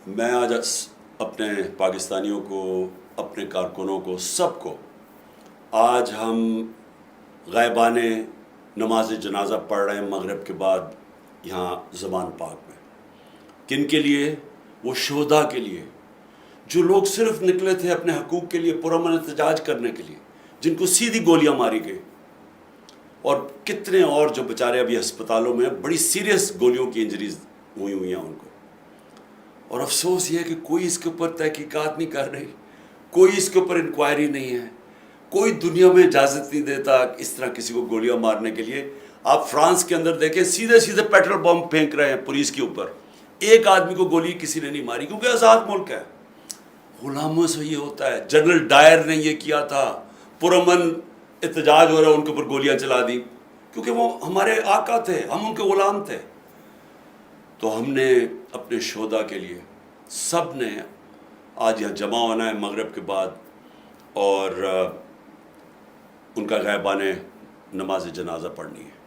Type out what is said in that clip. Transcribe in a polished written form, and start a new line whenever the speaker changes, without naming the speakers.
میں آج اپنے پاکستانیوں کو، اپنے کارکنوں کو، سب کو، آج ہم غائبانِ نماز جنازہ پڑھ رہے ہیں مغرب کے بعد یہاں زمان پاک میں۔ کن کے لیے؟ وہ شہداء کے لیے، جو لوگ صرف نکلے تھے اپنے حقوق کے لیے پرامن احتجاج کرنے کے لیے، جن کو سیدھی گولیاں ماری گئی، اور کتنے اور جو بیچارے ابھی ہسپتالوں میں بڑی سیریس گولیوں کی انجریز ہوئی ہیں ان کو۔ اور افسوس یہ ہے کہ کوئی اس کے اوپر تحقیقات نہیں کر رہی، کوئی اس کے اوپر انکوائری نہیں ہے، کوئی دنیا میں اجازت نہیں دیتا اس طرح کسی کو گولیاں مارنے کے لیے۔ آپ فرانس کے اندر دیکھیں، سیدھے سیدھے پیٹرول بم پھینک رہے ہیں پولیس کے اوپر، ایک آدمی کو گولی کسی نے نہیں ماری، کیونکہ آزاد ملک ہے۔ غلاموں سے یہ ہوتا ہے۔ جنرل ڈائر نے یہ کیا تھا، پرامن احتجاج ہو رہا ان کے اوپر گولیاں چلا دی، کیونکہ وہ ہمارے آقا تھے، ہم ان کے غلام تھے۔ تو ہم نے اپنے شہداء کے لیے سب نے آج یہاں جمع ہونا ہے مغرب کے بعد، اور ان کا غائبانِ نماز جنازہ پڑھنی ہے۔